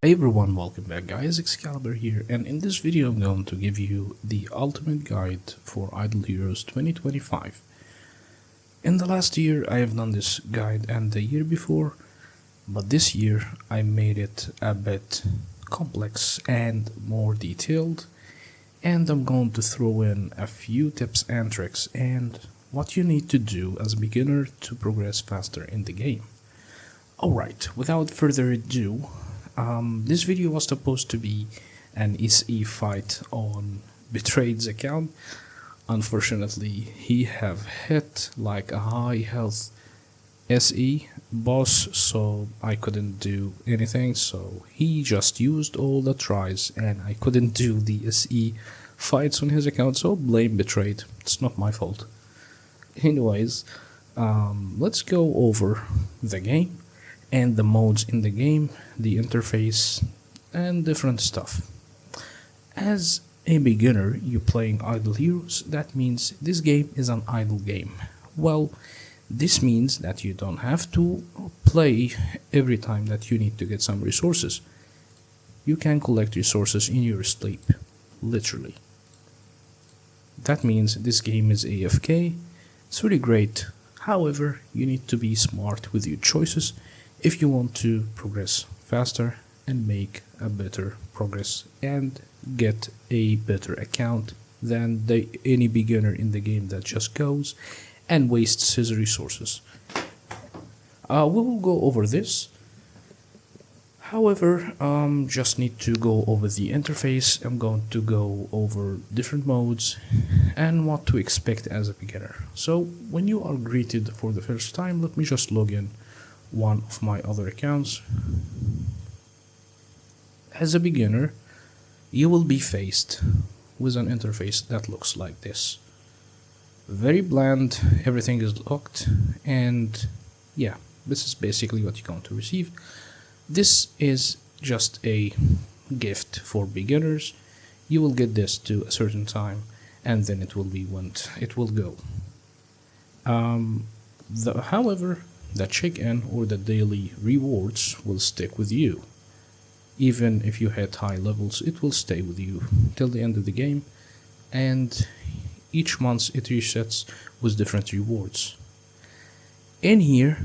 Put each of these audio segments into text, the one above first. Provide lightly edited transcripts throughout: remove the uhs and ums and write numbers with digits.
Hey everyone, welcome back guys, XCalibur here, and in this video I'm going to give you the ultimate guide for Idle Heroes 2025. In the last year I have done this guide and the year before, but this year I made it a bit complex and more detailed, and I'm going to throw in a few tips and tricks and what you need to do as a beginner to progress faster in the game. Alright, without further ado, this video was supposed to be an SE fight on Betrayed's account. Unfortunately, he have hit like a high health SE boss, so I couldn't do anything, so he just used all the tries and I couldn't do the SE fights on his account, so blame Betrayed. It's not my fault. Anyways, let's go over the game and the modes in the game, the interface, and different stuff. As a beginner, you're playing Idle Heroes, that means this game is an idle game. Well, this means that you don't have to play every time that you need to get some resources. You can collect resources in your sleep, literally. That means this game is AFK. It's really great. However, you need to be smart with your choices if you want to progress faster and make a better progress and get a better account than any beginner in the game that just goes and wastes his resources. We will go over this. However, just need to go over the interface. I'm going to go over different modes and what to expect as a beginner. So when you are greeted for the first time, let me just log in one of my other accounts. As a beginner, you will be faced with an interface that looks like this. Very bland, everything is locked, and yeah, this is basically what you're going to receive. This is just a gift for beginners. You will get this to a certain time and then it will be when it will go. However, the check-in or the daily rewards will stick with you. Even if you hit high levels, it will stay with you till the end of the game, and each month it resets with different rewards. In here,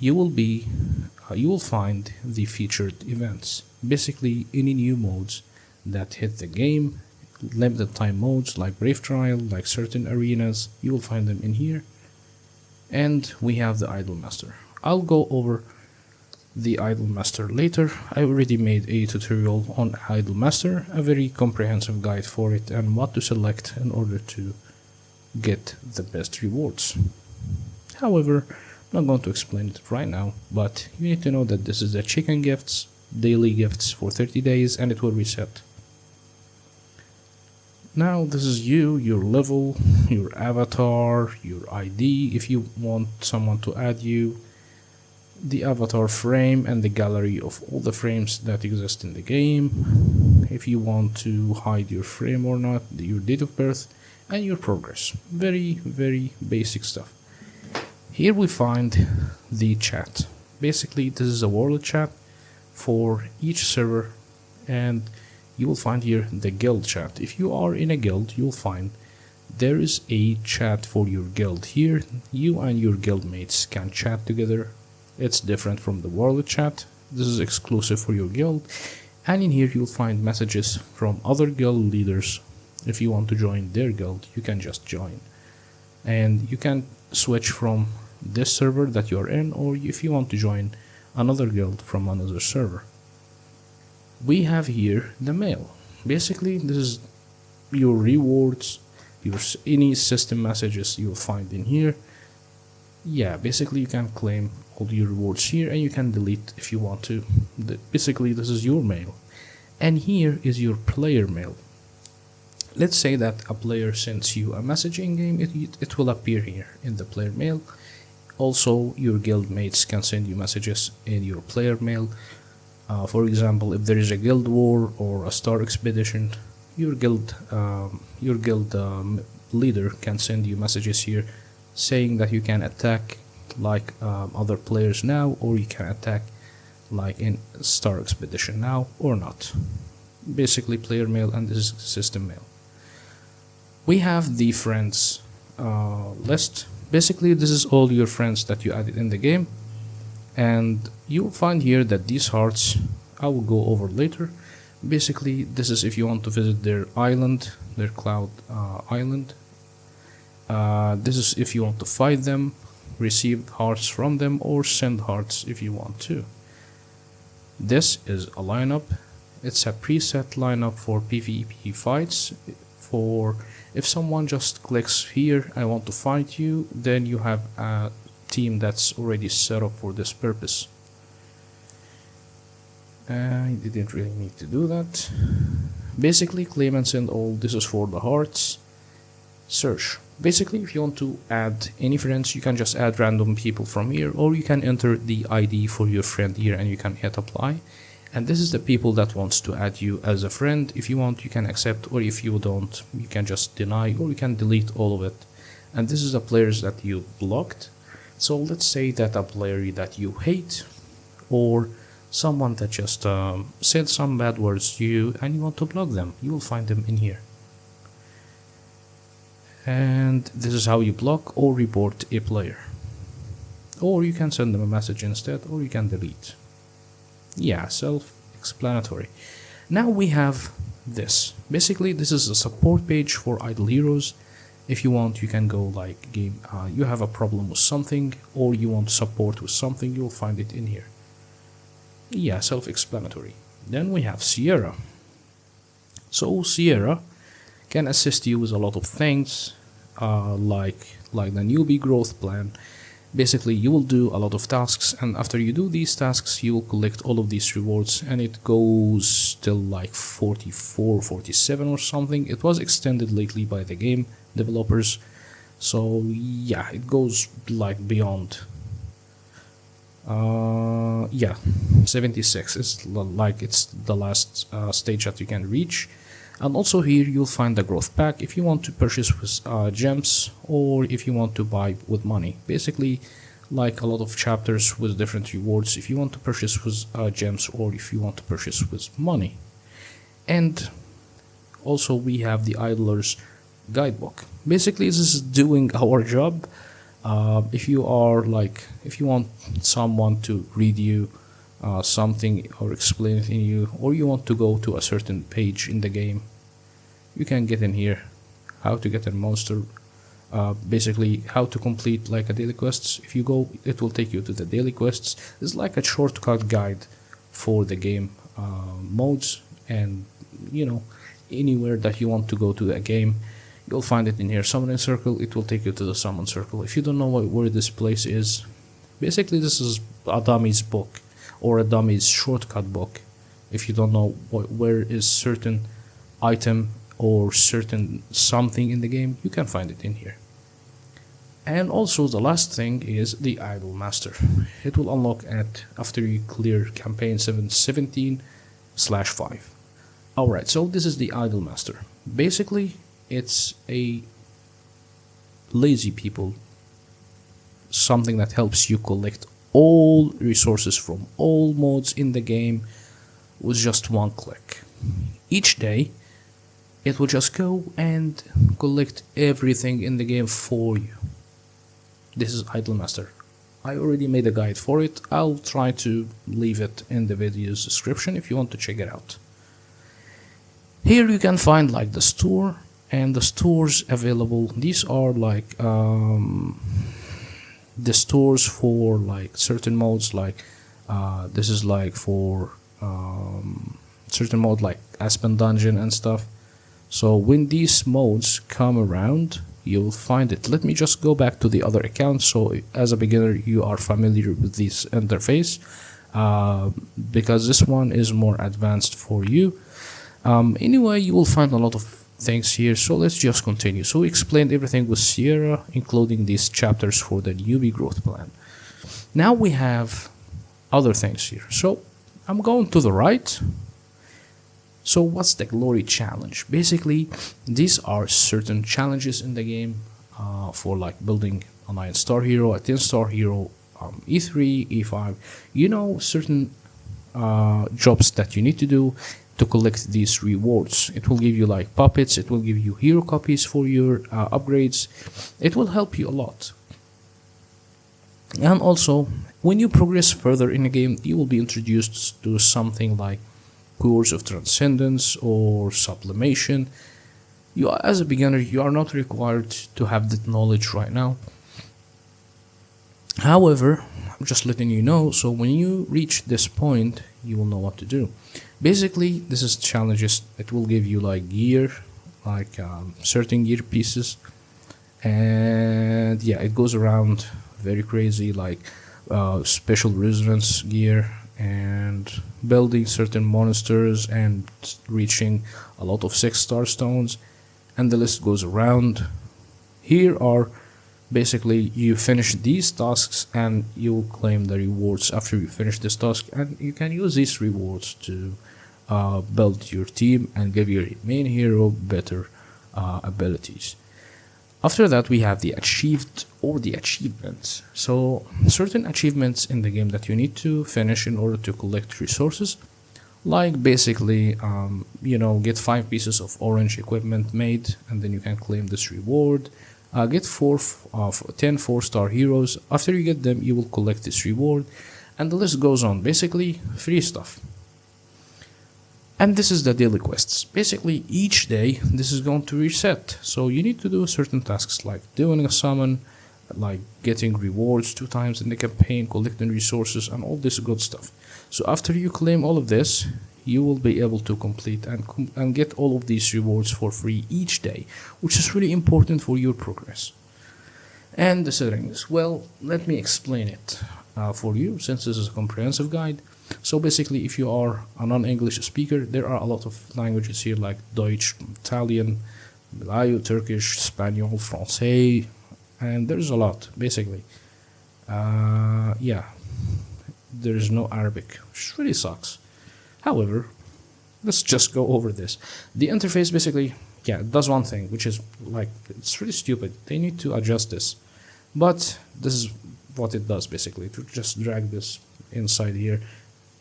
you will find the featured events. Basically, any new modes that hit the game, limited time modes like Brave Trial, like certain arenas, you will find them in here. And we have the Idle Master. I'll go over the Idle Master later. I already made a tutorial on Idle Master, a very comprehensive guide for it and what to select in order to get the best rewards. However, I'm not going to explain it right now, but you need to know that this is the chicken gifts, daily gifts for 30 days, and it will reset. Now this is you, your level, your avatar, your ID if you want someone to add you, the avatar frame and the gallery of all the frames that exist in the game, if you want to hide your frame or not, your date of birth, and your progress. Very, very basic stuff. Here we find the chat. Basically, this is a world chat for each server, and you will find here the guild chat. If you are in a guild, you'll find there is a chat for your guild. Here, you and your guild mates can chat together. It's different from the world chat. This is exclusive for your guild. And in here, you'll find messages from other guild leaders. If you want to join their guild, you can just join. And you can switch from this server that you're in, or if you want to join another guild from another server. We have here the mail. Basically, this is your rewards, any system messages you'll find in here. Yeah, basically you can claim all your rewards here and you can delete if you want to. Basically, this is your mail. And here is your player mail. Let's say that a player sends you a message in game, it will appear here in the player mail. Also, your guild mates can send you messages in your player mail. For example, if there is a guild war or a star expedition, your guild leader can send you messages here saying that you can attack like other players now, or you can attack like in Star Expedition now or not. Basically player mail, and this is system mail. We have the friends list. Basically this is all your friends that you added in the game, and you'll find here that these hearts I will go over later. Basically this is if you want to visit their island, their cloud island. This is if you want to fight them, receive hearts from them, or send hearts if you want to. This is a lineup. It's a preset lineup for PvP fights. For if someone just clicks here, I want to fight you, then you have a team that's already set up for this purpose. I didn't really need to do that. Basically claim and send all. This is for the hearts. Search. Basically if you want to add any friends, you can just add random people from here, or you can enter the ID for your friend here and you can hit apply, and this is the people that wants to add you as a friend. If you want, you can accept, or if you don't, you can just deny, or you can delete all of it. And this is the players that you blocked. So let's say that a player that you hate, or someone that just said some bad words to you and you want to block them, you will find them in here. And this is how you block or report a player. Or you can send them a message instead, or you can delete. Yeah, self-explanatory. Now we have this. Basically this is a support page for Idle Heroes. If you want, you can go like game, you have a problem with something, or you want support with something, you'll find it in here. Yeah, self-explanatory. Then we have Sierra. So Sierra can assist you with a lot of things, like the newbie growth plan. Basically you will do a lot of tasks, and after you do these tasks you will collect all of these rewards, and it goes till like 44, 47 or something. It was extended lately by the game developers, so yeah, it goes like beyond 76. It's like it's the last stage that you can reach. And also here you'll find the growth pack if you want to purchase with gems, or if you want to buy with money. Basically like a lot of chapters with different rewards if you want to purchase with gems, or if you want to purchase with money. And also we have the Idler's guidebook. Basically this is doing our job. If you want someone to read you something or explain it in you, or you want to go to a certain page in the game, you can get in here how to get a monster, basically how to complete like a daily quests. If you go, it will take you to the daily quests. It's like a shortcut guide for the game modes, and you know, anywhere that you want to go to a game, you'll find it in here. Summoning circle, it will take you to the summon circle. If you don't know where this place is, basically this is a dummy's book, or a dummy's shortcut book. If you don't know where is certain item or certain something in the game, you can find it in here. And also the last thing is the Idle Master. It will unlock after you clear campaign 717/5. Alright, so this is the Idle Master. Basically it's a lazy people, something that helps you collect all resources from all modes in the game with just one click. Each day it will just go and collect everything in the game for you. This is Idle Master. I already made a guide for it. I'll try to leave it in the video's description if you want to check it out. Here you can find like the store and the stores available. These are like the stores for like certain modes, like this is like for certain mode like Aspen Dungeon and stuff. So when these modes come around, you'll find it. Let me just go back to the other account, so as a beginner you are familiar with this interface, because this one is more advanced for you. Anyway, you will find a lot of things here, so let's just continue. So we explained everything with Sierra, including these chapters for the newbie growth plan. Now we have other things here. So I'm going to the right. So what's the glory challenge? Basically these are certain challenges in the game for like building a 9-star hero, a 10-star hero, E3, E5, you know, certain jobs that you need to do to collect these rewards. It will give you like puppets, it will give you hero copies for your upgrades. It will help you a lot. And also, when you progress further in the game, you will be introduced to something like Cores of Transcendence or Sublimation. You, as a beginner, you are not required to have that knowledge right now. However, I'm just letting you know, so when you reach this point, you will know what to do. Basically, this is challenges. It will give you like gear, like certain gear pieces, and yeah, it goes around very crazy, like special resonance gear and building certain monsters and reaching a lot of 6-star stones, and the list goes around. Here are basically, you finish these tasks and you will claim the rewards after you finish this task, and you can use these rewards to build your team and give your main hero better abilities. After that, we have the achieved or the achievements. So certain achievements in the game that you need to finish in order to collect resources, like basically get 5 pieces of orange equipment made, and then you can claim this reward. Get 10 4-star heroes. After you get them, you will collect this reward, and the list goes on. Basically, free stuff. And this is the daily quests. Basically, each day this is going to reset. So you need to do certain tasks like doing a summon, like getting rewards 2 times in the campaign, collecting resources, and all this good stuff. So after you claim all of this, you will be able to complete and get all of these rewards for free each day, which is really important for your progress. And the settings, well, let me explain it for you, since this is a comprehensive guide. So basically, if you are a non-English speaker, there are a lot of languages here like Deutsch, Italian, Malayo, Turkish, Spanish, Francais, and there's a lot basically. Yeah, there is no Arabic, which really sucks. However, let's just go over this. The interface basically, yeah, it does one thing, which is like, it's really stupid. They need to adjust this, but this is what it does basically, to just drag this inside here.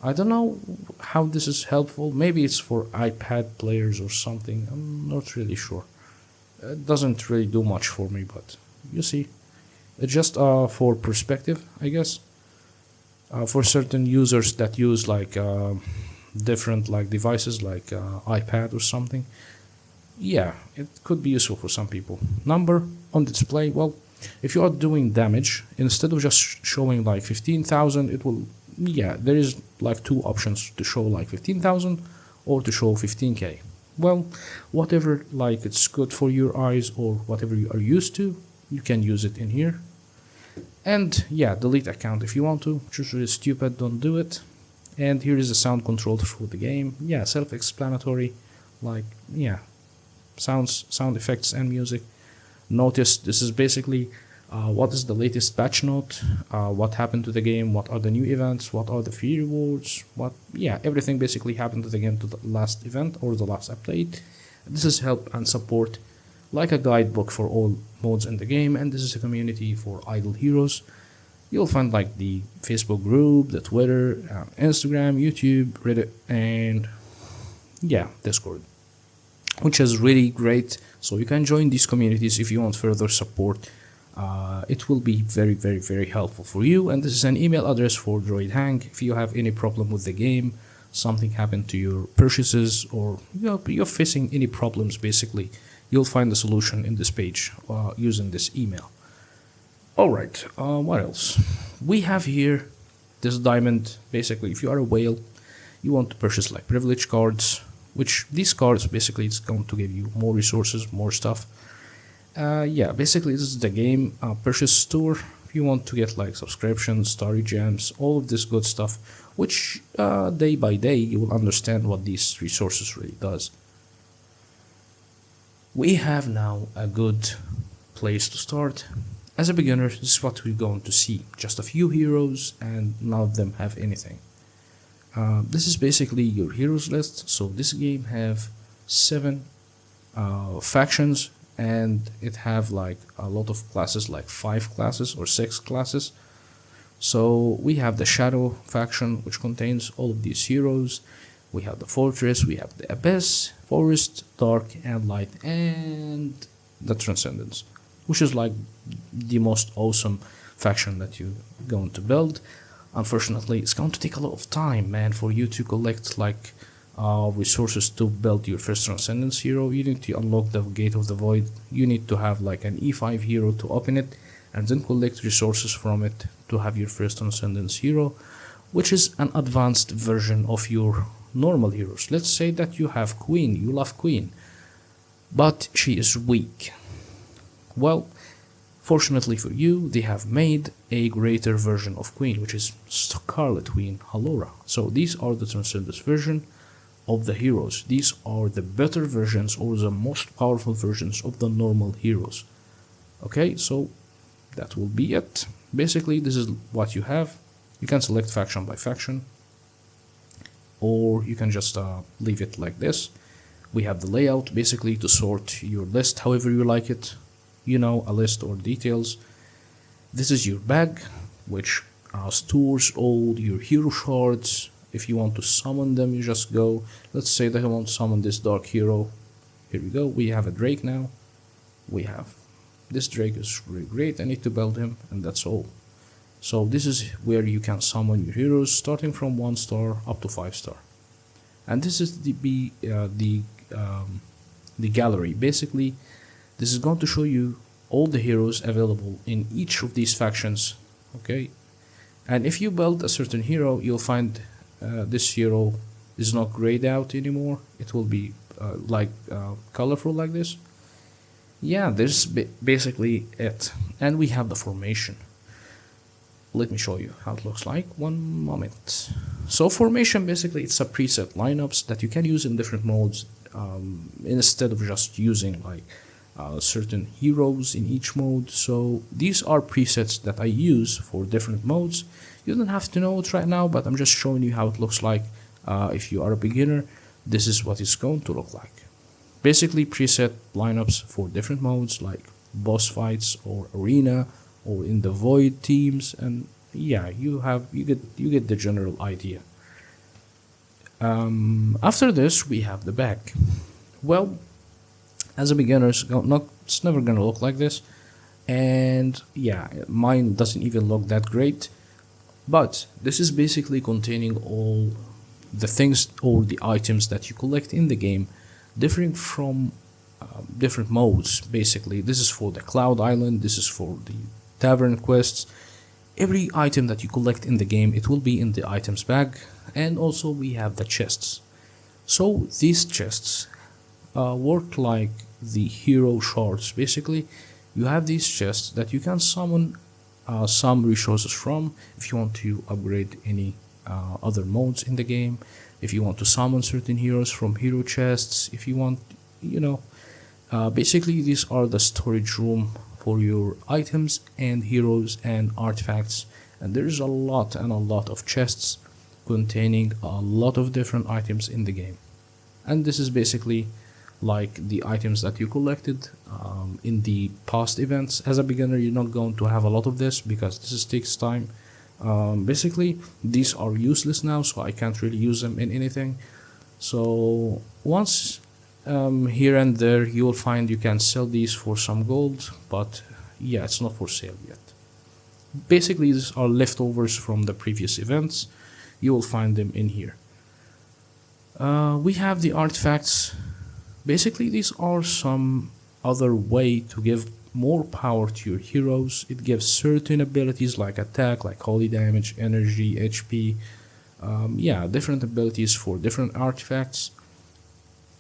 I don't know how this is helpful. Maybe it's for iPad players or something. I'm not really sure. It doesn't really do much for me, but you see, it's just for perspective, I guess. For certain users that use like different like devices like iPad or something, yeah, it could be useful for some people. Number on display, well, if you are doing damage, instead of just showing like 15,000, it will, yeah, there is like 2 options to show like 15,000 or to show 15k. Well, whatever like it's good for your eyes or whatever you are used to, you can use it in here. And yeah, delete account if you want to, which is really stupid, don't do it. And here is the sound control for the game. Yeah, self-explanatory, like, yeah, sound effects and music. Notice this is basically what is the latest patch note, what happened to the game, what are the new events, what are the free rewards, everything basically happened to the game to the last event or the last update. This is help and support, like a guidebook for all modes in the game, and this is a community for idle heroes. You'll find like the Facebook group, the Twitter, Instagram, YouTube, Reddit, and yeah, Discord, which is really great. So you can join these communities if you want further support. It will be very, very, very helpful for you. And this is an email address for Droid Hang. If you have any problem with the game, something happened to your purchases, or you're facing any problems, basically, you'll find the solution in this page using this email. Alright, what else? We have here this diamond. Basically, if you are a whale, you want to purchase like privilege cards, which these cards basically it's going to give you more resources, more stuff. Yeah, basically this is the game purchase store. If you want to get like subscriptions, story gems, all of this good stuff, which day by day you will understand what these resources really does. We have now a good place to start. As a beginner, this is what we're going to see. Just a few heroes, and none of them have anything. This is basically your heroes list. So this game have 7 factions, and it have like a lot of classes, like 5 classes or 6 classes, So we have the Shadow faction, which contains all of these heroes. We have the Fortress, we have the Abyss, Forest, Dark and Light, and the Transcendence, which is like the most awesome faction that you're going to build. Unfortunately, it's going to take a lot of time, man, for you to collect like resources to build your first Transcendence hero. You need to unlock the Gate of the Void. You need to have like an E5 hero to open it, and then collect resources from it to have your first Transcendence hero, which is an advanced version of your normal heroes. Let's say that you have Queen, you love Queen, but she is weak. Well, fortunately for you, they have made a greater version of Queen, which is Scarlet Queen Halora. So these are the Transcendence version of the heroes. These are the better versions or the most powerful versions of the normal heroes. Okay, so that will be it. Basically, this is what you have. You can select faction by faction, or you can just leave it like this. We have the layout basically to sort your list however you like it, you know, a list or details. This is your bag, which stores all your hero shards. If you want to summon them, you just go. Let's say that I want to summon this dark hero. Here we go. We have a Drake now. We have this Drake is really great. I need to build him, and that's all. So this is where you can summon your heroes, starting from 1 star up to 5 star. And this is the gallery. Basically, this is going to show you all the heroes available in each of these factions. Okay, and if you build a certain hero, you'll find this hero is not grayed out anymore. It will be colorful like this. Yeah, this is basically it. And we have the formation. Let me show you how it looks like. One moment. So formation, basically, it's a preset lineups that you can use in different modes, instead of just using like certain heroes in each mode. So these are presets that I use for different modes. You don't have to know it right now, but I'm just showing you how it looks like. If you are a beginner, this is what it's going to look like. Basically, preset lineups for different modes like boss fights or arena or in the void teams, and yeah, you get the general idea. After this, we have the bag. Well, as a beginner, it's never gonna look like this, and yeah, mine doesn't even look that great. But this is basically containing all the things or the items that you collect in the game, differing from different modes. Basically, this is for the Cloud Island, this is for the Tavern quests. Every item that you collect in the game, it will be in the items bag. And also we have the chests. So these chests work like the hero shards. Basically, you have these chests that you can summon some resources from if you want to upgrade any other modes in the game, if you want to summon certain heroes from hero chests, if you want, basically these are the storage room for your items and heroes and artifacts. And there's a lot of chests containing a lot of different items in the game. And this is basically like the items that you collected in the past events. As a beginner, you're not going to have a lot of this because this takes time. Basically, these are useless now, so I can't really use them in anything. So once here and there, you will find you can sell these for some gold, but yeah, it's not for sale yet. Basically, these are leftovers from the previous events. You will find them in here. We have the artifacts. Basically, these are some other way to give more power to your heroes. It gives certain abilities like attack, like holy damage, energy, HP. Different abilities for different artifacts.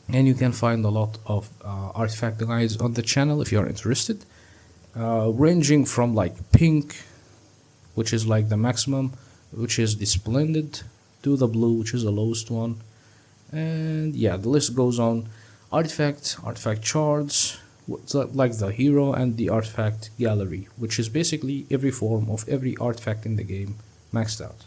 And you can find a lot of artifact guides on the channel if you are interested, ranging from like pink, which is like the maximum, which is the splendid, to the blue, which is the lowest one. And yeah, the list goes on. Artifact shards, like the hero, and the artifact gallery, which is basically every form of every artifact in the game maxed out.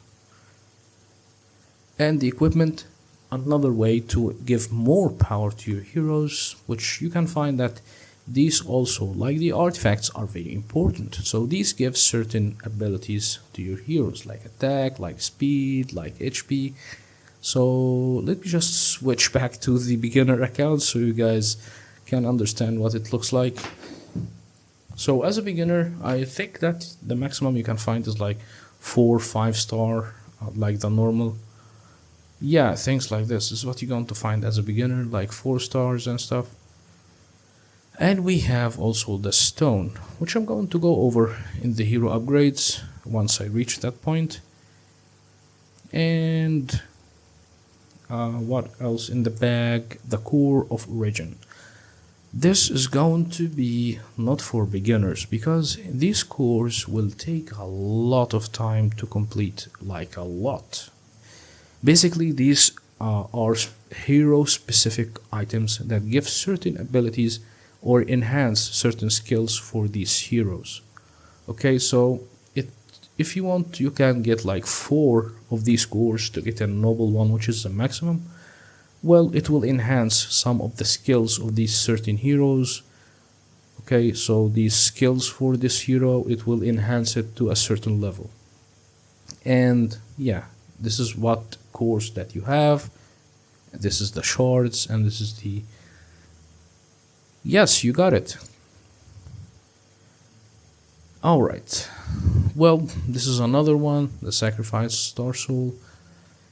And the equipment, another way to give more power to your heroes, which you can find that these also, like the artifacts, are very important. So these give certain abilities to your heroes, like attack, like speed, like HP. So let me just switch back to the beginner account so you guys can understand what it looks like. So as a beginner, I think that the maximum you can find is like 4, 5 star, like the normal. Yeah, things like this is what you're going to find as a beginner, like 4 stars and stuff. And we have also the stone, which I'm going to go over in the hero upgrades once I reach that point. And what else in the bag? The core of origin. This is going to be not for beginners, because these cores will take a lot of time to complete, like a lot. Basically, these are hero specific items that give certain abilities or enhance certain skills for these heroes. Okay, so if you want, you can get like 4 of these cores to get a noble one, which is the maximum. Well, it will enhance some of the skills of these certain heroes. Okay, so these skills for this hero, it will enhance it to a certain level. And yeah, this is what cores that you have. This is the shards, and this is the... Yes, you got it. Alright. Well, this is another one, the Sacrifice Star Soul.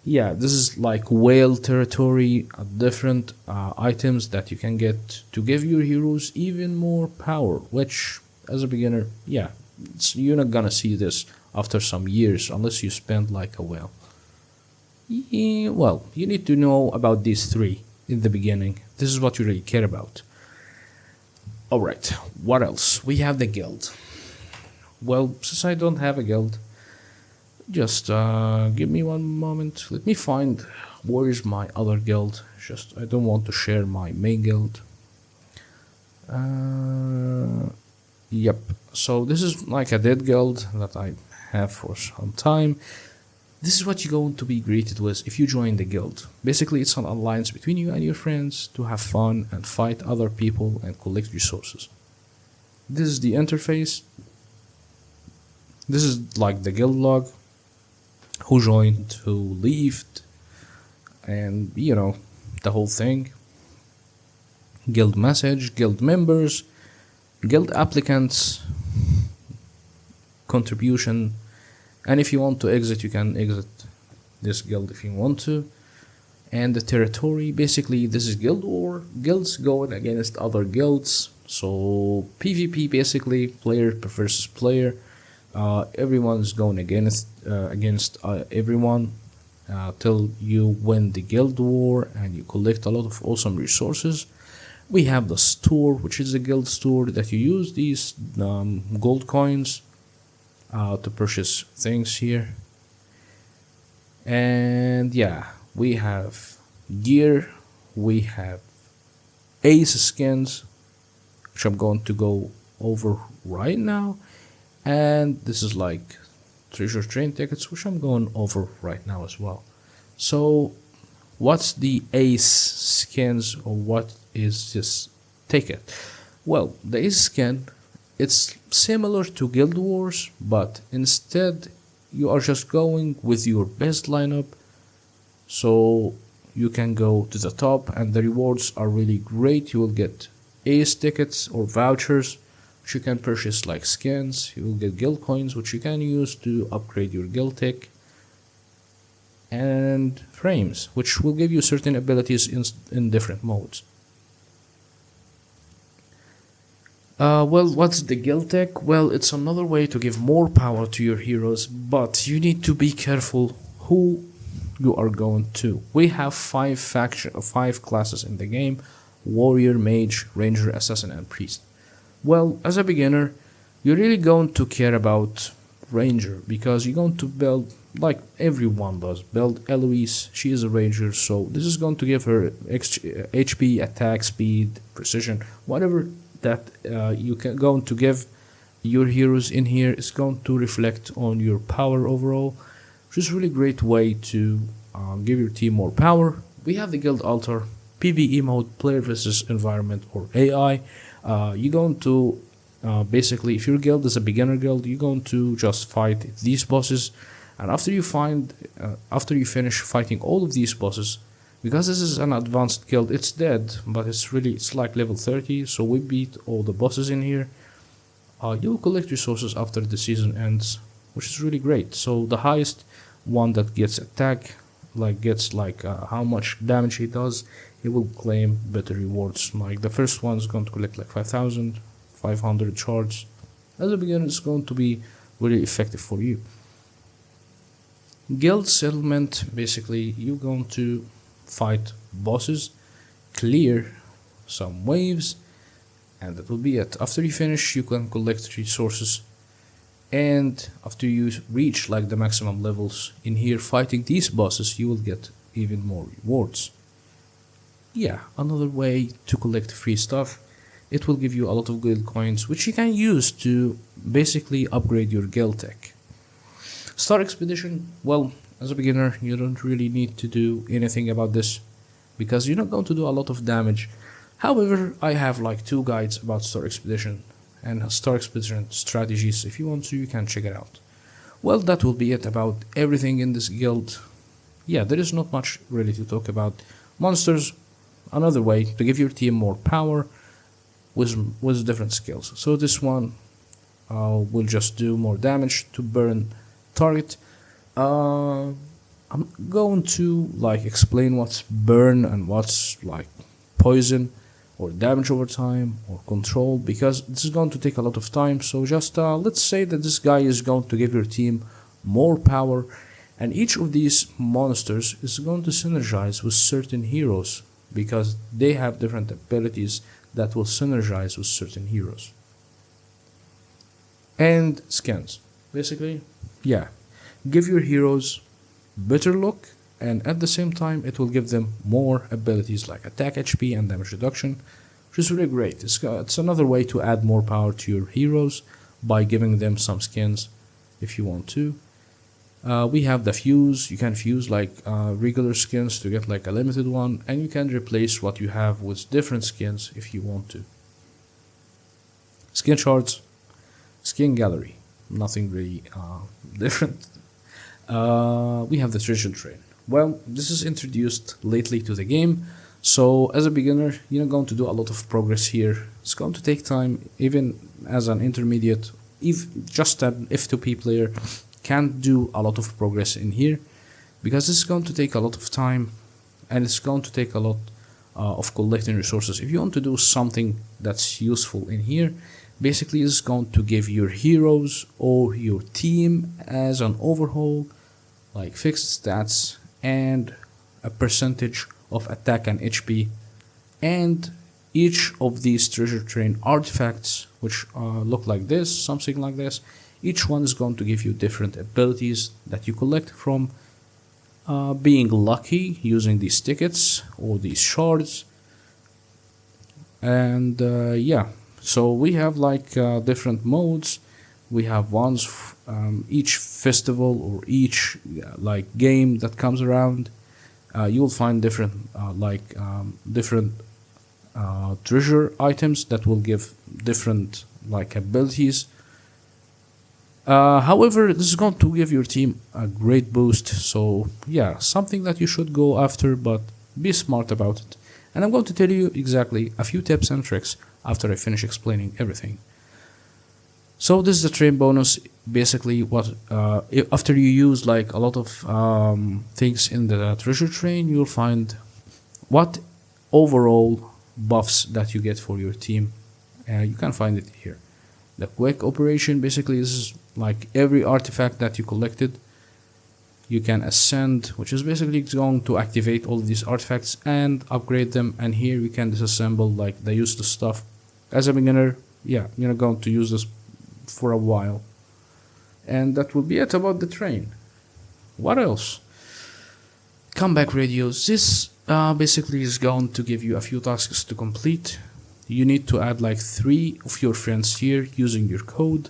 Yeah, this is like whale territory, different items that you can get to give your heroes even more power, which as a beginner, yeah, you're not gonna see this after some years unless you spend like a whale. Yeah, well, you need to know about these 3 in the beginning. This is what you really care about. Alright, what else? We have the guild. Well, since I don't have a guild, just give me one moment. Let me find where is my other guild. Just I don't want to share my main guild. Yep. So this is like a dead guild that I have for some time. This is what you're going to be greeted with if you join the guild. Basically, it's an alliance between you and your friends to have fun and fight other people and collect resources. This is the interface. This is like the guild log. Who joined, who left, and you know, the whole thing. Guild message, guild members, guild applicants, contribution, and if you want to exit, you can exit this guild if you want to. And the territory, basically this is guild war, guilds going against other guilds. So PvP, basically player versus player. Everyone's going against everyone till you win the guild war and you collect a lot of awesome resources. We have the store, which is a guild store that you use these gold coins to purchase things here. And yeah, we have gear, we have ace skins, which I'm going to go over right now. And this is like treasure train tickets, which I'm going over right now as well. So what's the ace skins, or what is this ticket? Well, the ace skin, it's similar to Guild Wars, but instead you are just going with your best lineup. So you can go to the top and the rewards are really great. You will get ace tickets or vouchers, which you can purchase like skins. You will get guild coins, which you can use to upgrade your guild tech, and frames, which will give you certain abilities in different modes. Well, what's the guild tech? Well, it's another way to give more power to your heroes, but you need to be careful who you are going to. We have 5 classes in the game: warrior, mage, ranger, assassin, and priest. Well, as a beginner, you're really going to care about ranger, because you're going to build, like everyone does, build Eloise. She is a ranger, so this is going to give her HP, attack, speed, precision, whatever that you can going to give your heroes in here is going to reflect on your power overall, which is a really great way to give your team more power. We have the guild altar, PvE mode, player versus environment or AI. you're going to basically, if your guild is a beginner guild, you're going to just fight these bosses, and after you finish fighting all of these bosses, because this is an advanced guild, it's dead, but it's like level 30, so we beat all the bosses in here. You'll collect resources after the season ends, which is really great. So the highest one that gets attack, gets how much damage he does, he will claim better rewards. Like the first one is going to collect like 5,500 shards. As a beginner, it's going to be really effective for you. Guild settlement, basically you're going to fight bosses, clear some waves, and that will be it. After you finish, you can collect resources, and after you reach like the maximum levels in here fighting these bosses, you will get even more rewards. Yeah, another way to collect free stuff. It will give you a lot of guild coins, which you can use to basically upgrade your guild tech. Star Expedition, well, as a beginner, you don't really need to do anything about this, because you're not going to do a lot of damage. However, I have like 2 guides about Star Expedition and Star Expedition strategies. If you want to, you can check it out. Well, that will be it about everything in this guild. Yeah, there is not much really to talk about. Monsters, another way to give your team more power with different skills. So this one will just do more damage to burn target. I'm going to explain what's burn and what's poison or damage over time or control, because this is going to take a lot of time. So just let's say that this guy is going to give your team more power, and each of these monsters is going to synergize with certain heroes because they have different abilities that will synergize with certain heroes. And skins, basically, yeah, give your heroes better look, and at the same time it will give them more abilities like attack, HP, and damage reduction, which is really great. It's another way to add more power to your heroes by giving them some skins if you want to. We have the fuse. You can fuse regular skins to get a limited one, and you can replace what you have with different skins if you want to. Skin shards, skin gallery, nothing really different. We have the treasure train. Well, this is introduced lately to the game, so as a beginner, you're not going to do a lot of progress here. It's going to take time, even as an intermediate. If just an F2P player can't do a lot of progress in here, because it's going to take a lot of time, and it's going to take a lot of collecting resources. If you want to do something that's useful in here, basically it's going to give your heroes or your team as an overhaul fixed stats and a percentage of attack and HP, and each of these treasure train artifacts, which look like this, something like this, each one is going to give you different abilities that you collect from being lucky using these tickets or these shards. And yeah, so we have different modes. We have ones each festival or each game that comes around. You will find different different treasure items that will give different abilities. However, this is going to give your team a great boost. So yeah, something that you should go after, but be smart about it. And I'm going to tell you exactly a few tips and tricks after I finish explaining everything. So this is the train bonus. Basically, what after you use a lot of things in the treasure train, you'll find what overall buffs that you get for your team. You can find it here. The quick operation basically is every artifact that you collected, you can ascend, which is basically going to activate all of these artifacts and upgrade them. And here you can disassemble the useless stuff. As a beginner, yeah, you're not going to use this for a while. And that will be it about the train. What else? Comeback radios. This basically is going to give you a few tasks to complete. You need to add 3 of your friends here using your code.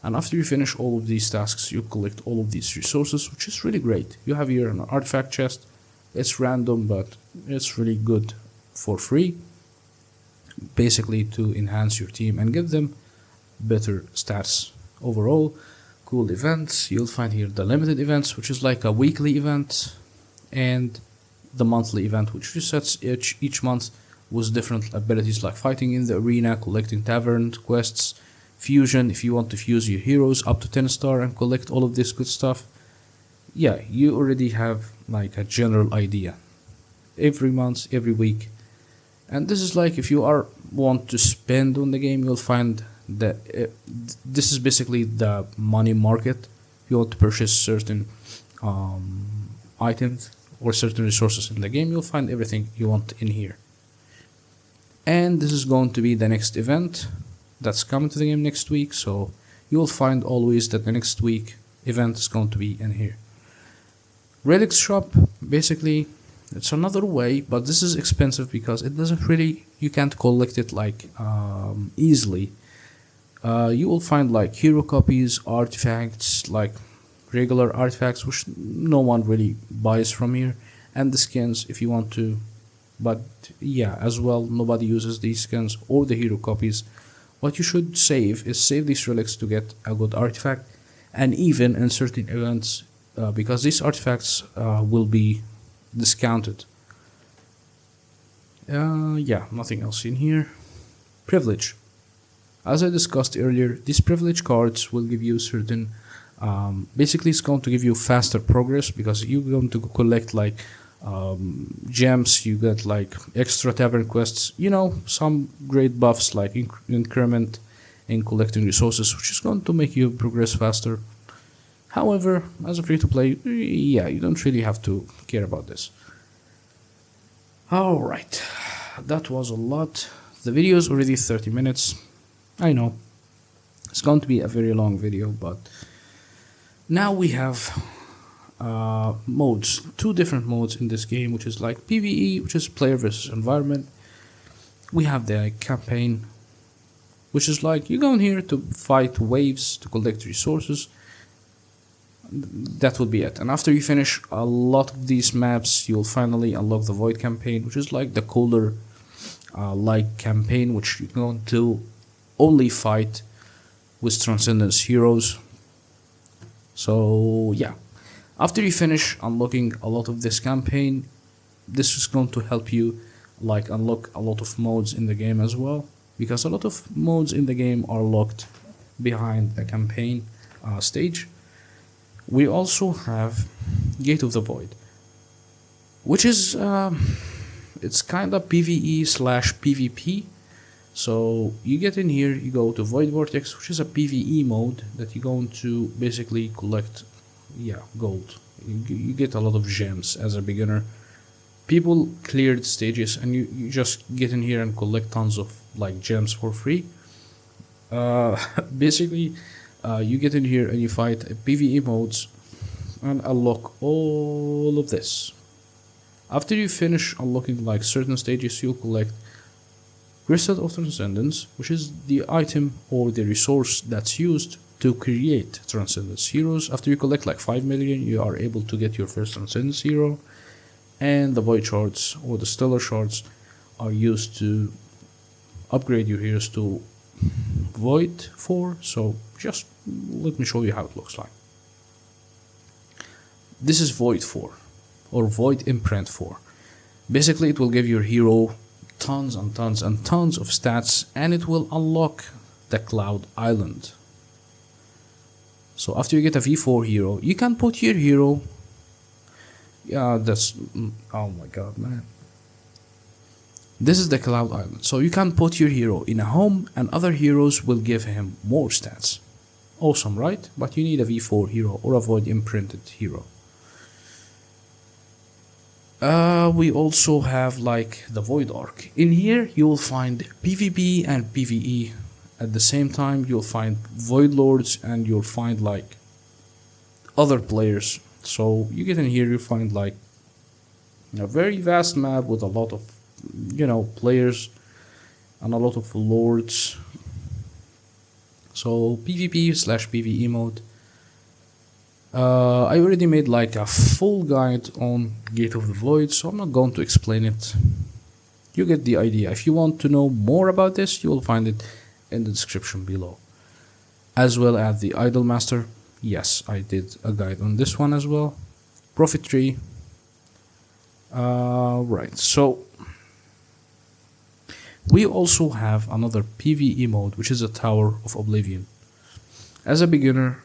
And after you finish all of these tasks, you collect all of these resources, which is really great. You have here an artifact chest. It's random, but it's really good for free. basically to enhance your team and give them better stats overall. Cool events, you'll find here the limited events, which is like a weekly event, and the monthly event, which resets each month with different abilities like fighting in the arena, collecting tavern quests, fusion if you want to fuse your heroes up to 10 star and collect all of this good stuff. Yeah, you already have like a general idea every month, every week. And this is like if you want to spend on the game, you'll find that this is basically the money market. You want to purchase certain items or certain resources in the game, you'll find everything you want in here. And this is going to be the next event that's coming to the game next week, so you'll find always that the next week event is going to be in here. Relics shop, basically it's another way, but this is expensive because it doesn't really, you can't collect it like easily. You will find like hero copies, artifacts, like regular artifacts which no one really buys from here, and the skins if you want to, but yeah, as well nobody uses these skins or the hero copies. What you should save is save these relics to get a good artifact, and even in certain events because these artifacts will be discounted. Yeah, nothing else in here. Privilege. As I discussed earlier, these privilege cards will give you certain basically it's going to give you faster progress because you're going to collect like gems, you get like extra tavern quests, you know, some great buffs like increment in collecting resources, which is going to make you progress faster. However, as a free-to-play, yeah, you don't really have to care about this. Alright, that was a lot. The video is already 30 minutes. I know, it's going to be a very long video, but now we have modes, two different modes in this game, which is like PvE, which is player versus environment. We have the campaign, which is like you go in here to fight waves to collect resources. That will be it. And after you finish a lot of these maps, you'll finally unlock the Void campaign, which is like the cooler like campaign, which you're going to only fight with Transcendence heroes. So yeah, after you finish unlocking a lot of this campaign, this is going to help you like unlock a lot of modes in the game as well, because a lot of modes in the game are locked behind the campaign stage. We also have Gate of the Void, which is it's kind of PvE slash PvP. So you get in here, you go to Void Vortex, which is a PvE mode that you're going to basically collect, yeah, gold. You get a lot of gems as a beginner. People cleared stages and you just get in here and collect tons of like gems for free. Basically you get in here and you fight PvE modes and unlock all of this. After you finish unlocking like certain stages, you'll collect Crystal of Transcendence, which is the item or the resource that's used to create Transcendence heroes. After you collect like 5 million, you are able to get your first Transcendence hero. And the Void shards or the Stellar shards are used to upgrade your heroes to Void 4. So just let me show you how it looks like. This is Void 4 or Void Imprint 4. Basically it will give your hero tons and tons and tons of stats, and it will unlock the Cloud Island. So after you get a V4 hero, you can put your hero, yeah, that's, oh my god, man. This is the Cloud Island. So you can put your hero in a home and other heroes will give him more stats. Awesome, right? But you need a V4 hero or a Void Imprinted hero. We also have like the Void Arc. In here you will find PvP and PvE. At the same time you'll find Void Lords and you'll find like other players. So you get in here, you find like a very vast map with a lot of, you know, players and a lot of lords. So PvP slash PvE mode. I already made like a full guide on Gate of the Void, so I'm not going to explain it. You get the idea. If you want to know more about this, you will find it in the description below. As well as the Idle Master. Yes, I did a guide on this one as well. Profit tree. Right, so we also have another PvE mode, which is a Tower of Oblivion. As a beginner,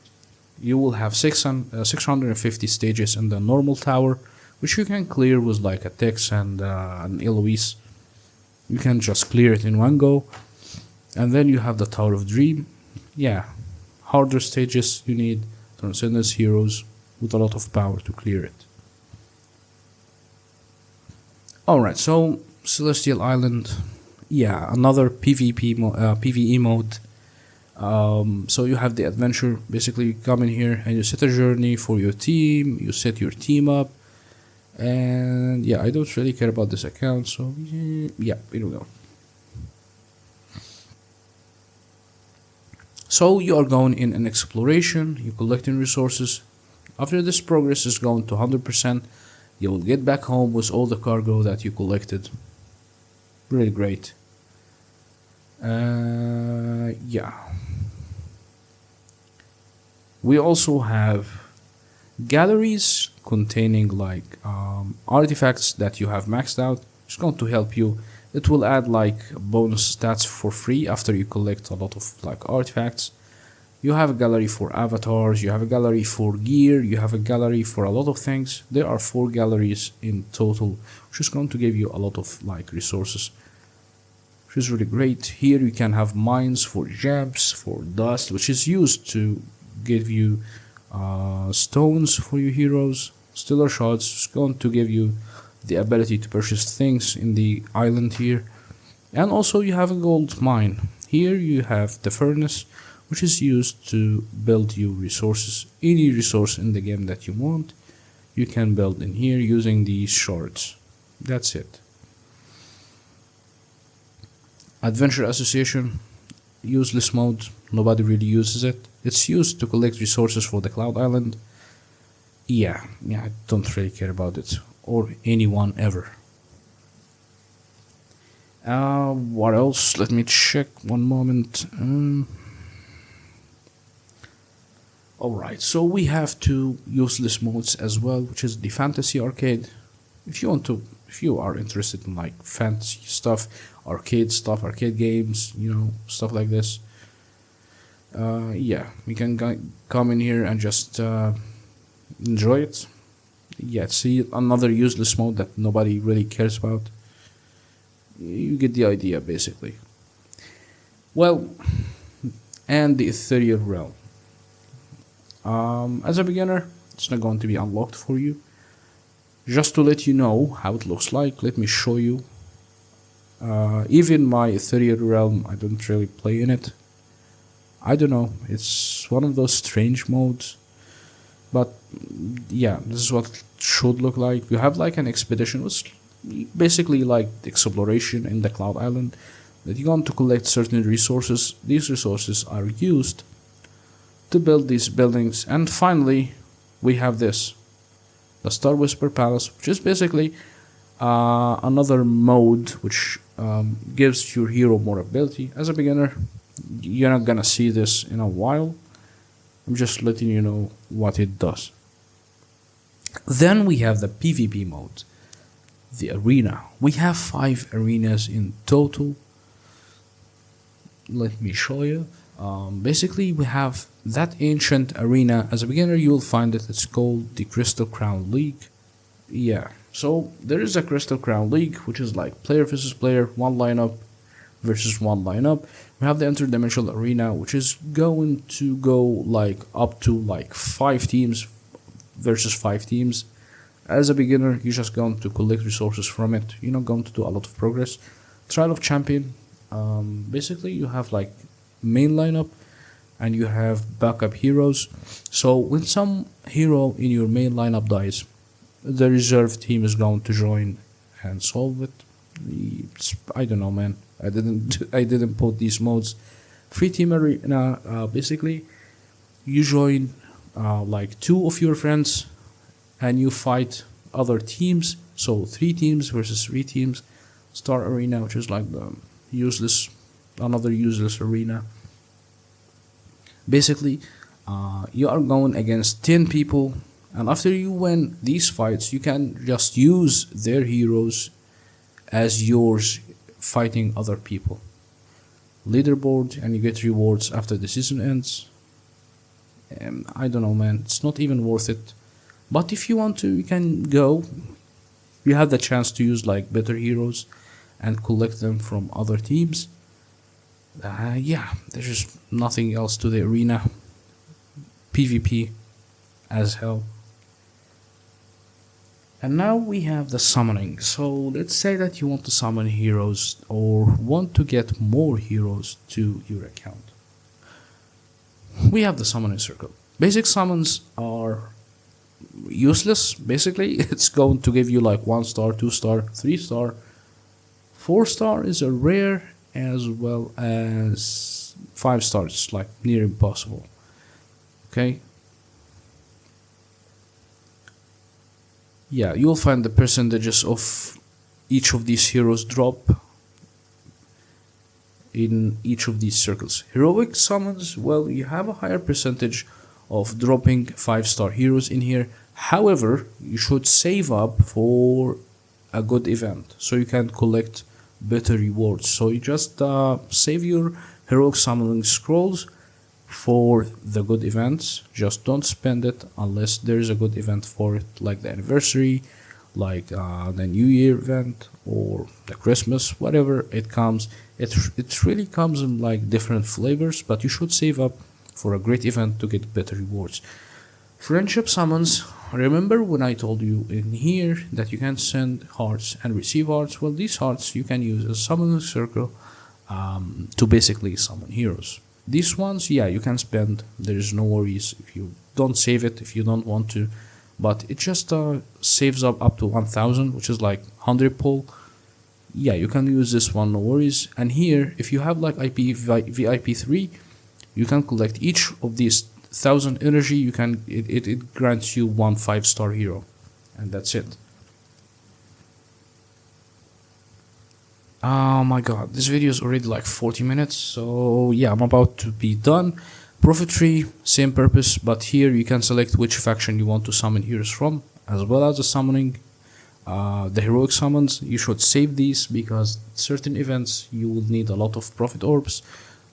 you will have 650 stages in the normal tower, which you can clear with like a Tex and an Eloise. You can just clear it in one go. And then you have the Tower of Dream. Yeah, harder stages, you need Transcendence heroes with a lot of power to clear it. Alright, so Celestial Island. Yeah, another PvE mode. So you have the adventure. Basically, you come in here and you set a journey for your team. You set your team up. And yeah, I don't really care about this account, so yeah, here we go. So you are going in an exploration, you're collecting resources. After this progress is going to 100%, you will get back home with all the cargo that you collected. Really great. Yeah. We also have galleries containing like artifacts that you have maxed out. It's going to help you. It will add like bonus stats for free after you collect a lot of like artifacts. You have a gallery for avatars, you have a gallery for gear, you have a gallery for a lot of things. There are 4 galleries in total, which is going to give you a lot of like resources, which is really great. Here you can have mines for gems, for dust, which is used to give you stones for your heroes. Stellar shards is going to give you the ability to purchase things in the island here. And also you have a gold mine. Here you have the furnace, which is used to build you resources. Any resource in the game that you want, you can build in here using these shards. That's it. Adventure Association, useless mode, nobody really uses it. It's used to collect resources for the Cloud Island. Yeah, I don't really care about it, or anyone ever. What else? Let me check one moment. Alright, so we have 2 useless modes as well, which is the Fantasy Arcade. If you are interested in like fantasy stuff, arcade games, stuff like this. Yeah, we can come in here and just enjoy it. Yeah, see, another useless mode that nobody really cares about. You get the idea, basically. Well, and the Ethereal Realm. As a beginner, it's not going to be unlocked for you. Just to let you know how it looks like, let me show you. Even my Ethereal Realm, I don't really play in it. I don't know, it's one of those strange modes. But yeah, this is what it should look like. You have like an expedition, which basically like exploration in the Cloud Island, that you're going to collect certain resources. These resources are used to build these buildings. And finally, we have this, the Star Whisper Palace, which is basically another mode which gives your hero more ability. As a beginner, you're not gonna see this in a while. I'm just letting you know what it does. Then we have the PvP mode, the arena. We have 5 arenas in total. Let me show you. Basically, we have that ancient arena. As a beginner, you will find it. It's called the Crystal Crown League. Yeah, so there is a Crystal Crown League, which is like player versus player, one lineup versus one lineup. We have the interdimensional arena, which is going to go like up to like 5 teams versus 5 teams. As a beginner, you're just going to collect resources from it. You're not going to do a lot of progress. Trial of Champion. Basically, you have like main lineup and you have backup heroes. So when some hero in your main lineup dies, the reserve team is going to join and solve it. I don't know, man. I didn't put these modes. Free team arena. Basically, you join like 2 of your friends and you fight other teams. So 3 teams versus 3 teams. star arena, which is like the useless, another useless arena. Basically, you are going against 10 people, and after you win these fights, you can just use their heroes as yours fighting other people. Leaderboard, and you get rewards after the season ends. I don't know, man, it's not even worth it. But if you want to, you can go. You have the chance to use like better heroes and collect them from other teams. Yeah, there's just nothing else to the arena. PvP as hell. And now we have the summoning. So let's say that you want to summon heroes or want to get more heroes to your account. We have the summoning circle. Basic summons are useless. Basically, it's going to give you like 1 star, 2 star, 3 star. 4 star is a rare, as well as 5 stars, like near impossible. Okay. Yeah, you'll find the percentages of each of these heroes drop in each of these circles. Heroic summons, well, you have a higher percentage of dropping 5-star heroes in here. However, you should save up for a good event so you can collect better rewards. So you just save your heroic summoning scrolls for the good events. Just don't spend it unless there is a good event for it, like the anniversary, like the New Year event, or the Christmas, whatever it comes. It really comes in like different flavors, but you should save up for a great event to get better rewards. Friendship summons. Remember when I told you in here that you can send hearts and receive hearts? Well, these hearts you can use as summoning circle to basically summon heroes. These ones, yeah, you can spend. There is no worries if you don't save it, if you don't want to, but it just saves up to 1000, which is like 100 pull. Yeah, you can use this one, no worries. And here, if you have like VIP 3, you can collect each of these 1000 energy. You can it grants you 1 5-star hero, and that's it. Oh my god, this video is already like 40 minutes, so yeah, I'm about to be done. Profit tree, same purpose, but here you can select which faction you want to summon heroes from, as well as the summoning. The heroic summons, you should save these because certain events you will need a lot of profit orbs.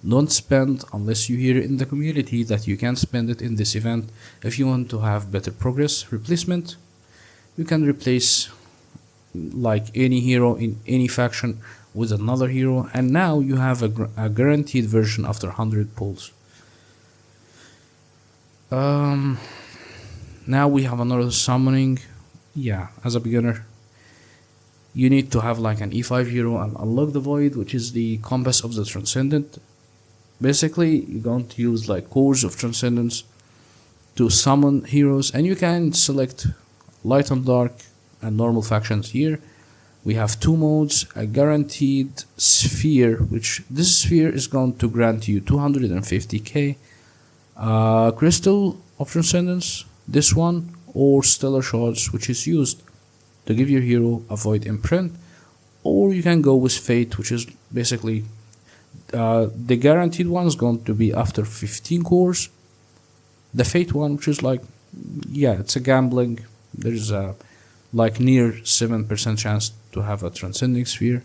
Don't spend unless you hear in the community that you can spend it in this event. If you want to have better progress. Replacement, you can replace like any hero in any faction with another hero, and now you have a guaranteed version after 100 pulls. Now we have another summoning. Yeah, as a beginner you need to have like an E5 hero and unlock the void, which is the compass of the transcendent. Basically, you're going to use like cores of transcendence to summon heroes, and you can select light and dark and normal factions here. We have 2 modes, a guaranteed sphere, which this sphere is going to grant you 250k, crystal of transcendence, this one, or stellar shards, which is used to give your hero a void imprint. Or you can go with fate, which is basically the guaranteed one is going to be after 15 cores. The fate one, which is like, yeah, it's a gambling. There's a like near 7% chance to have a transcending sphere.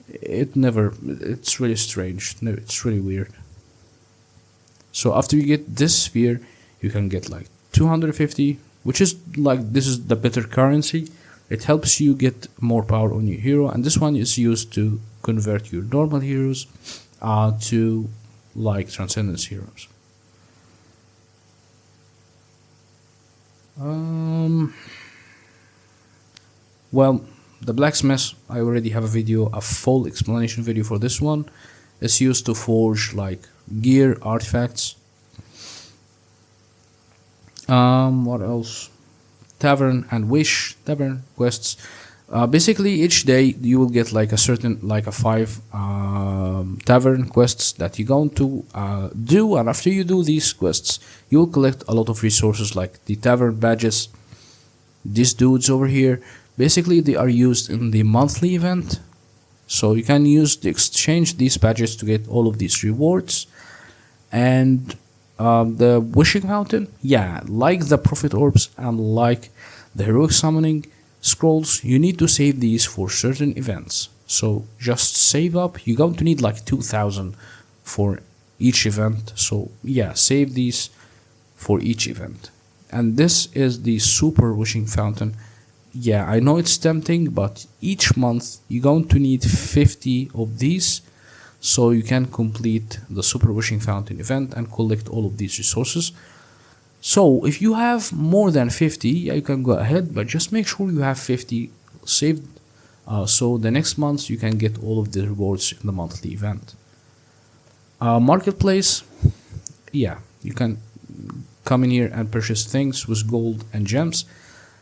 It's really strange. No, it's really weird. So after you get this sphere, you can get like 250, which is like, this is the better currency. It helps you get more power on your hero, and this one is used to convert your normal heroes to like transcendence heroes. Well, the blacksmith, I already have a full explanation video for this one. It's used to forge like gear, artifacts. What else? Tavern and wish, tavern quests. Basically each day you will get like a certain, like a 5 tavern quests that you're going to do, and after you do these quests you will collect a lot of resources like the tavern badges. These dudes over here, basically they are used in the monthly event So you can use the exchange these badges to get all of these rewards. And the wishing fountain, yeah, like the prophet orbs and like the heroic summoning scrolls, you need to save these for certain events. So just save up. You're going to need like 2,000 for each event. So yeah, save these for each event. And this is the super wishing fountain. Yeah, I know it's tempting, but each month you're going to need 50 of these so you can complete the super wishing fountain event and collect all of these resources. So if you have more than 50, yeah, you can go ahead, but just make sure you have 50 saved, so the next month you can get all of the rewards in the monthly event. Marketplace, yeah, you can come in here and purchase things with gold and gems.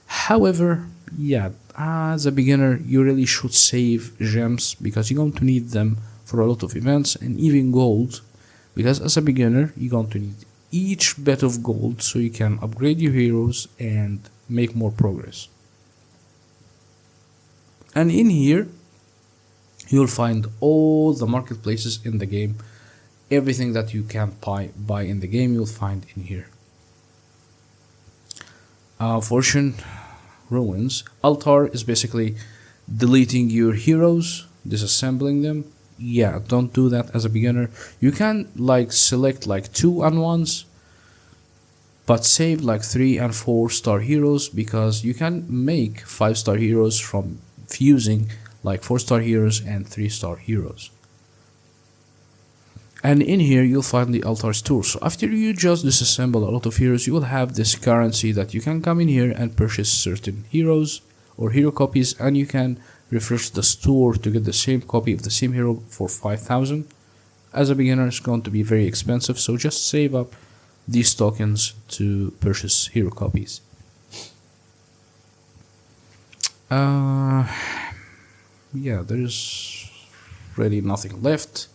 However, yeah, as a beginner you really should save gems because you're going to need them for a lot of events, and even gold, because as a beginner you're going to need each bit of gold so you can upgrade your heroes and make more progress. And in here you'll find all the marketplaces in the game. Everything that you can buy in the game you'll find in here. Fortune ruins. Altar is basically deleting your heroes, disassembling them. Yeah, don't do that as a beginner. You can like select like 2 and 1s, but save like 3 and 4 star heroes, because you can make 5-star heroes from fusing like 4-star heroes and 3-star heroes. And in here you'll find the altar's tour. So after you just disassemble a lot of heroes, you will have this currency that you can come in here and purchase certain heroes or hero copies, and you can refresh the store to get the same copy of the same hero for 5,000. As a beginner it's going to be very expensive, so just save up these tokens to purchase hero copies. Yeah, there's really nothing left.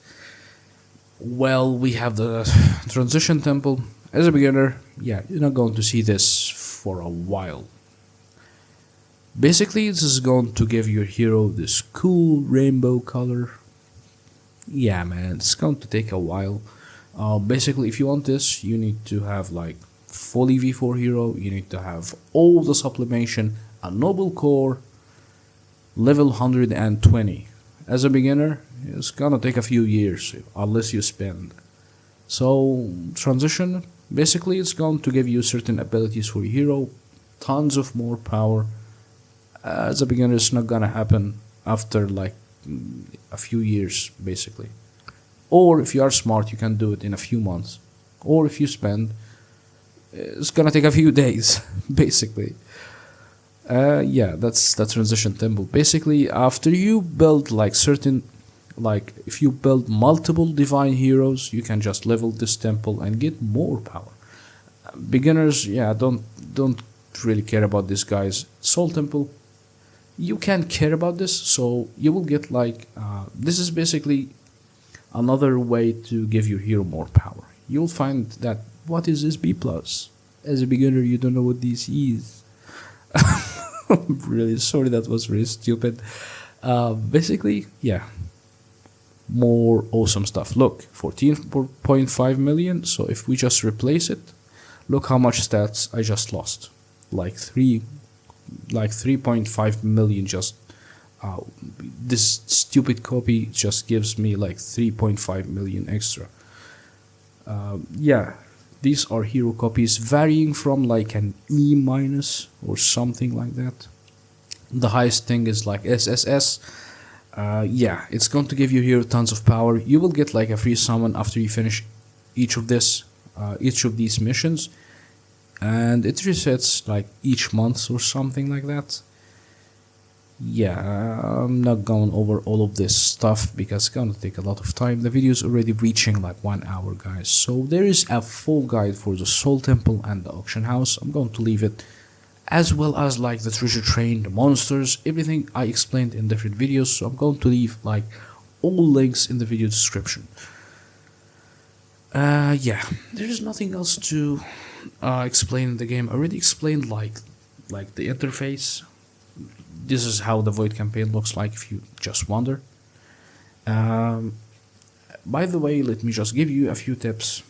Well, we have the transition temple. As a beginner, yeah, you're not going to see this for a while. Basically, this is going to give your hero this cool rainbow color. Yeah, man, it's going to take a while. Basically, if you want this, you need to have like fully V4 hero. You need to have all the sublimation, a noble core, level 120. As a beginner, it's gonna take a few years unless you spend. So transition, basically it's going to give you certain abilities for your hero, tons of more power. As a beginner it's not gonna happen after like a few years basically. Or if you are smart you can do it in a few months. Or if you spend, it's gonna take a few days basically. Yeah, that's the transition temple. Basically, after you build like certain, like if you build multiple divine heroes, you can just level this temple and get more power. Beginners, yeah, don't really care about this, guys. Soul temple, you can care about this, so you will get like this is basically another way to give your hero more power. You'll find that what is this B plus? As a beginner, you don't know what this is. I'm really sorry, that was really stupid. Basically, yeah, more awesome stuff. Look, 14.5 million. So if we just replace it, look how much stats I just lost. Like 3.5 million. Just this stupid copy just gives me like 3.5 million extra. Yeah. These are hero copies varying from like an E- or something like that. The highest thing is like SSS. Yeah, it's going to give you here tons of power. You will get like a free summon after you finish each of these missions, and it resets like each month or something like that. Yeah, I'm not going over all of this stuff because it's gonna take a lot of time. The video is already reaching like 1 hour, guys. So there is a full guide for the Soul Temple and the Auction House. I'm going to leave it, as well as like the treasure train, the monsters, everything I explained in different videos. So I'm going to leave like all links in the video description. Yeah, there is nothing else to explain in the game. I already explained like the interface. This is how the Void campaign looks like if you just wonder. Um, by the way, let me just give you a few tips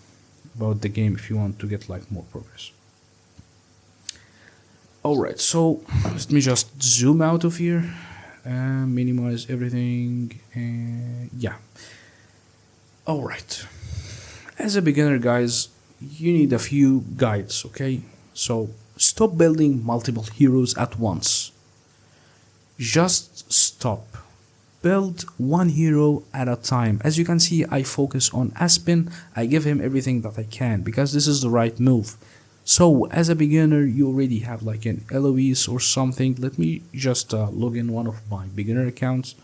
about the game if you want to get like more progress. Alright, so let me just zoom out of here and minimize everything. And yeah. Alright. As a beginner, guys, you need a few guides, okay? So stop building multiple heroes at once. Just stop. Build one hero at a time. As you can see, I focus on Aspen. I give him everything that I can because this is the right move. So as a beginner, you already have like an Eloise or something. Let me just log in one of my beginner accounts.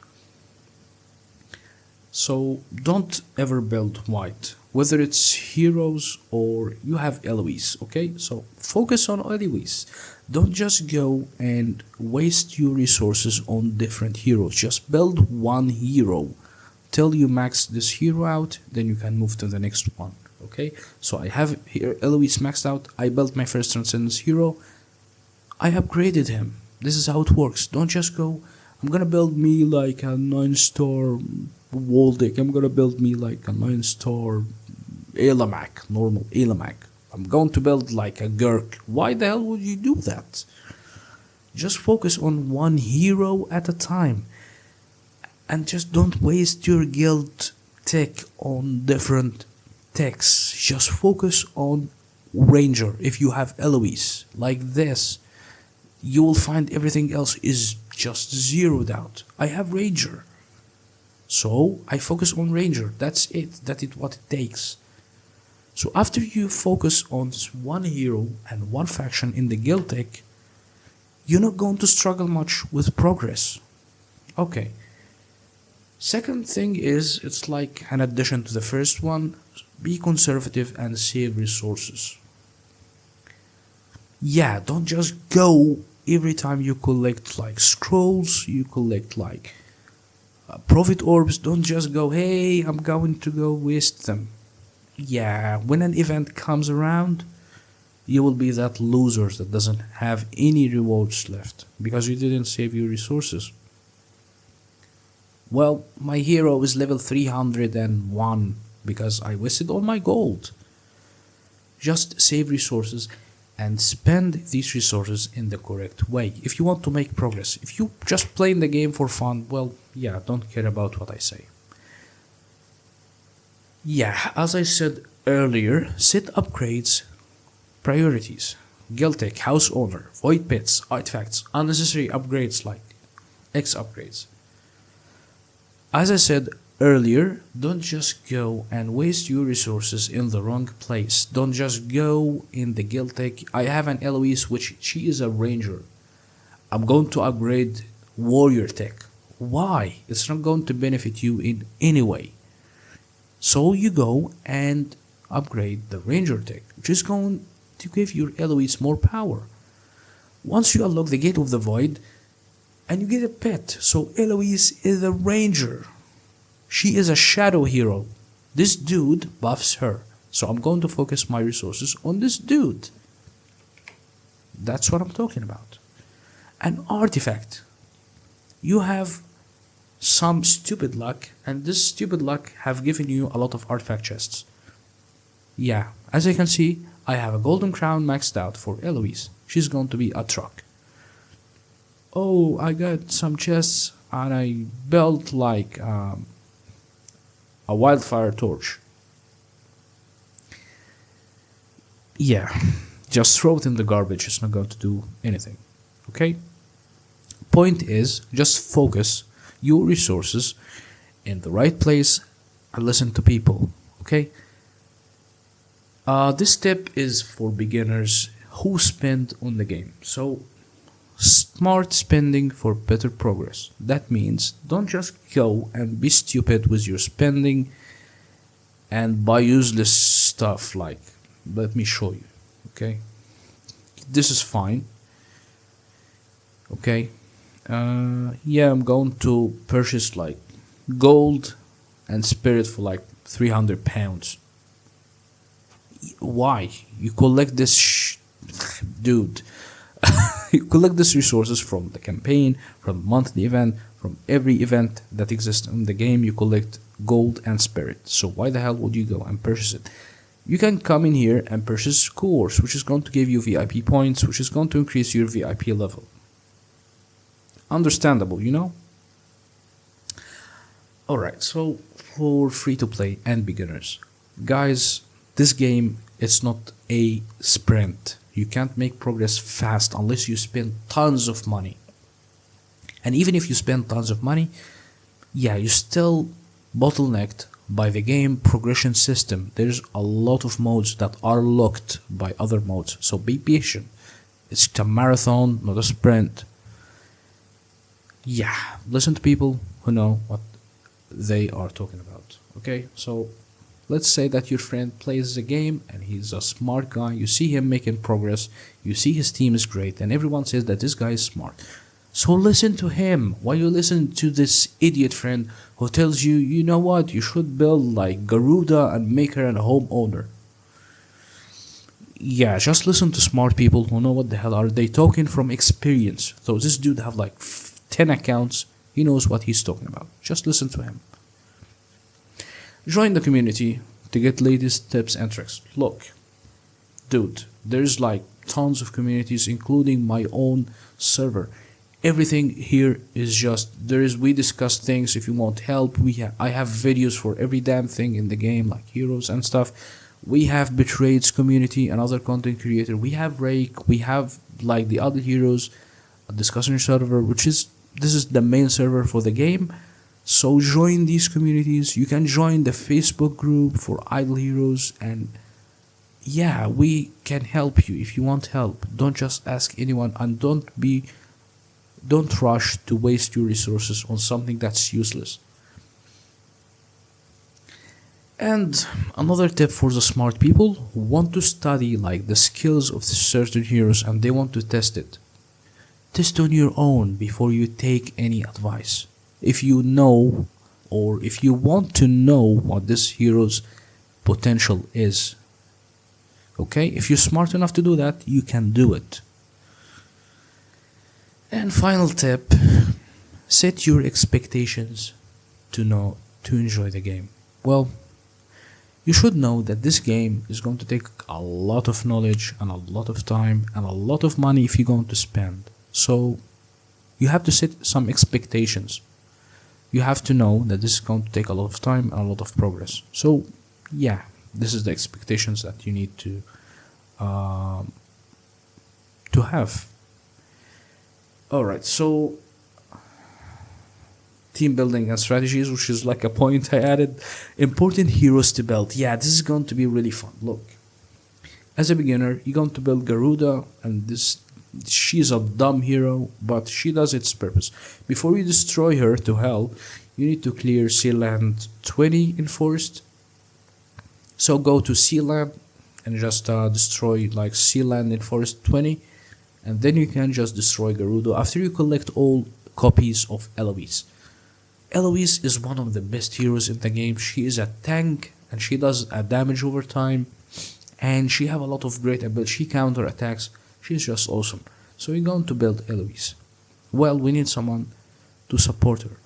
So don't ever build white, whether it's heroes or you have Eloise, okay? So focus on Eloise. Don't just go and waste your resources on different heroes. Just build one hero till you max this hero out, then you can move to the next one. Okay, so I have here Eloise maxed out. I built my first Transcendence hero. I upgraded him. This is how it works. Don't just go, I'm gonna build me like a 9-star wall deck. I'm gonna build me like a 9-star Elamac, normal Elamac. I'm going to build like a Gurk. Why the hell would you do that? Just focus on one hero at a time. And just don't waste your guild tech on different techs. Just focus on Ranger. If you have Eloise like this, you will find everything else is just zeroed out. I have Ranger, so I focus on Ranger. That's it. That is what it takes. So after you focus on one hero and one faction in the guild tech, you're not going to struggle much with progress. Okay. Second thing is, it's like an addition to the first one. Be conservative and save resources. Yeah, don't just go every time you collect like scrolls, you collect like profit orbs. Don't just go, hey, I'm going to go waste them. Yeah, when an event comes around, you will be that loser that doesn't have any rewards left because you didn't save your resources. Well, my hero is level 301 because I wasted all my gold. Just save resources and spend these resources in the correct way if you want to make progress. If you just play in the game for fun, well, yeah, don't care about what I say. Yeah, as I said earlier, set upgrades priorities. Guild tech, house owner, void pits, artifacts, unnecessary upgrades like X upgrades. As I said earlier, don't just go and waste your resources in the wrong place. Don't just go in the guild tech. I have an Eloise, which she is a ranger. I'm going to upgrade warrior tech. Why? It's not going to benefit you in any way. So you go and upgrade the ranger tech, which is going to give your Eloise more power. Once you unlock the gate of the void, and you get a pet, so Eloise is a ranger. She is a shadow hero. This dude buffs her, so I'm going to focus my resources on this dude. That's what I'm talking about. An artifact. You have some stupid luck, and this stupid luck have given you a lot of artifact chests. Yeah, as you can see, I have a golden crown maxed out for Eloise. She's going to be a truck. Oh, I got some chests and I built like a wildfire torch. Yeah, just throw it in the garbage. It's not going to do anything. Okay? Point is, just focus your resources in the right place and listen to people. Okay? This tip is for beginners who spend on the game. So, smart spending for better progress. That means don't just go and be stupid with your spending and buy useless stuff like, let me show you. Okay? This is fine. Okay? Yeah, I'm going to purchase like gold and spirit for like 300 pounds. Why? You collect this dude. You collect these resources from the campaign, from monthly event, from every event that exists in the game. You collect gold and spirit. So why the hell would you go and purchase it? You can come in here and purchase cores, which is going to give you VIP points, which is going to increase your VIP level. Understandable, you know? Alright, so for free to play and beginners, guys, this game is not a sprint. You can't make progress fast unless you spend tons of money. And even if you spend tons of money, yeah, you're still bottlenecked by the game progression system. There's a lot of modes that are locked by other modes, so be patient. It's a marathon, not a sprint. Yeah, listen to people who know what they are talking about. Okay, so let's say that your friend plays the game and he's a smart guy. You see him making progress, you see his team is great, and everyone says that this guy is smart. So listen to him. Why you listen to this idiot friend who tells you, you know what, you should build like Garuda and make her a homeowner? Yeah, just listen to smart people who know what the hell are they talking from experience. So this dude have like 10 accounts. He knows what he's talking about. Just listen to him. Join the community to get latest tips and tricks. Look, dude, there's like tons of communities, including my own server. Everything here is just we discuss things. If you want help, I have videos for every damn thing in the game, like heroes and stuff. We have Betrayed's community, another content creator. We have Rake. We have like the other heroes, a discussion server, this is the main server for the game. So join these communities. You can join the Facebook group for Idle Heroes, and yeah, we can help you if you want help. Don't just ask anyone, and don't rush to waste your resources on something that's useless. And another tip for the smart people who want to study like the skills of certain heroes and they want to test it. Test on your own before you take any advice. If you know, or if you want to know what this hero's potential is. Okay, if you're smart enough to do that, you can do it. And final tip, set your expectations to enjoy the game. Well, you should know that this game is going to take a lot of knowledge and a lot of time and a lot of money if you're going to spend. So you have to set some expectations. You have to know that this is going to take a lot of time and a lot of progress. So yeah, this is the expectations that you need to have. Alright, so team building and strategies, which is like a point I added. Important heroes to build. Yeah, this is going to be really fun. Look, as a beginner, you're going to build Garuda, and she's a dumb hero, but she does its purpose. Before you destroy her to hell, you need to clear Sealand 20 in forest. So go to Sealand and just destroy like Sealand in forest 20, and then you can just destroy Garuda after you collect all copies of Eloise. Eloise is one of the best heroes in the game. She is a tank and she does a damage over time, and she have a lot of great abilities. She counter attacks. She's just awesome. So we're going to build Eloise. Well, we need someone to support her.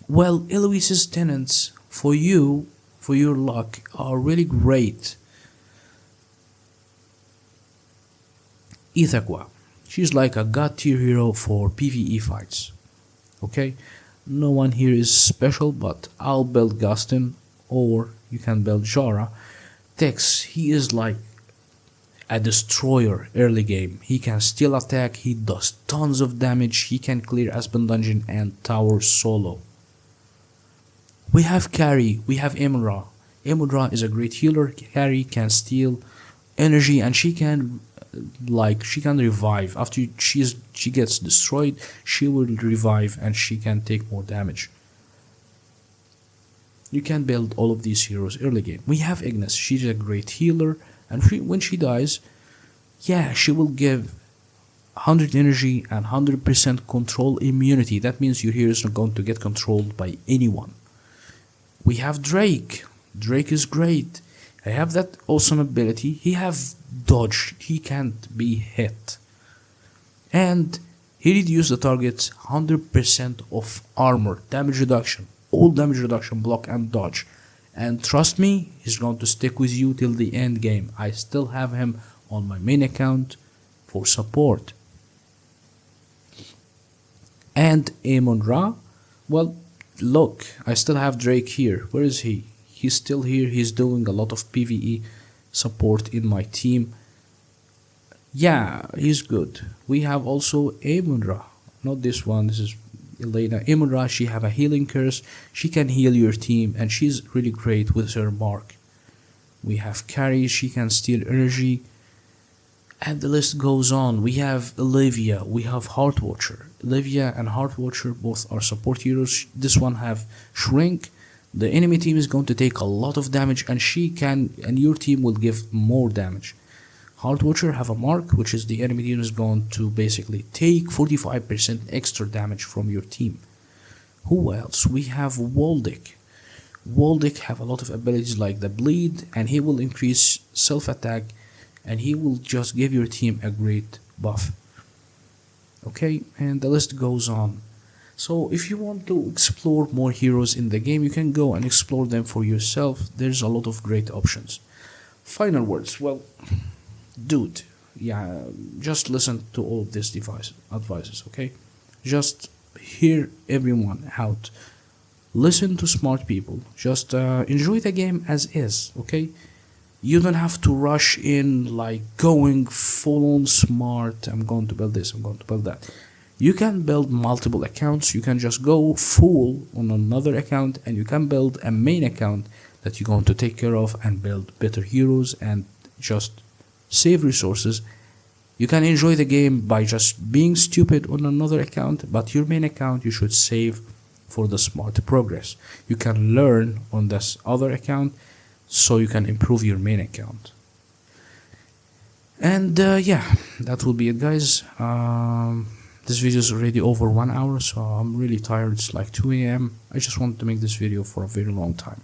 Well, Eloise's tenants for you, for your luck, are really great. Ithaqua. She's like a god tier hero for PvE fights. Okay? No one here is special, but I'll build Gustin, or you can build Jara. Tex, he is like a destroyer early game. He can still attack, he does tons of damage, he can clear Aspen Dungeon and tower solo. We have Carry, we have Emunra. Emunra is a great healer. Carry can steal energy, and she can revive. After she gets destroyed, she will revive and she can take more damage. You can build all of these heroes early game. We have Ignis, she's a great healer, and when she dies, yeah, she will give 100 energy and 100% control immunity. That means your hero is not going to get controlled by anyone. We have Drake. Drake is great. I have that awesome ability. He have dodge, he can't be hit. And he reduced the target's 100% of armor, damage reduction, all damage reduction, block and dodge. And trust me, he's going to stick with you till the end game. I still have him on my main account for support. And Amon Ra, well, look, I still have Drake here. Where is he? He's still here. He's doing a lot of PvE support in my team. Yeah, he's good. We have also Amon Ra, not this one. This is Elena. Amon Ra, she have a healing curse. She can heal your team, and she's really great with her mark. We have Carrie. She can steal energy. And the list goes on. We have Olivia, we have Heartwatcher. Olivia and Heartwatcher both are support heroes. This one have Shrink. The enemy team is going to take a lot of damage, and your team will give more damage. Heartwatcher have a mark, which is the enemy team is going to basically take 45% extra damage from your team. Who else? We have Waldick. Waldick have a lot of abilities like the bleed, and he will increase self-attack, and he will just give your team a great buff. Okay, and the list goes on. So if you want to explore more heroes in the game, you can go and explore them for yourself. There's a lot of great options. Final words. Well, dude, yeah, just listen to all of these advices, okay? Just hear everyone out. Listen to smart people. Just enjoy the game as is, okay? You don't have to rush in like going full on smart. I'm going to build this, I'm going to build that. You can build multiple accounts. You can just go full on another account, and you can build a main account that you're going to take care of and build better heroes and just save resources. You can enjoy the game by just being stupid on another account, but your main account you should save for the smart progress. You can learn on this other account so you can improve your main account. And yeah, that will be it, guys. This video is already over 1 hour, so I'm really tired. It's like 2 a.m. I just wanted to make this video for a very long time.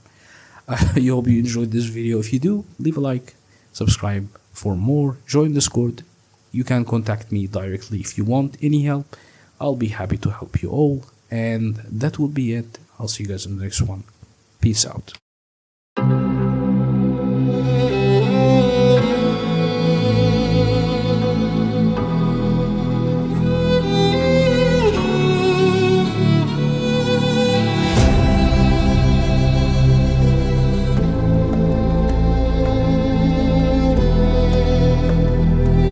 I hope you enjoyed this video. If you do, leave a like, subscribe for more, join Discord. You can contact me directly if you want any help. I'll be happy to help you all. And that will be it. I'll see you guys in the next one. Peace out.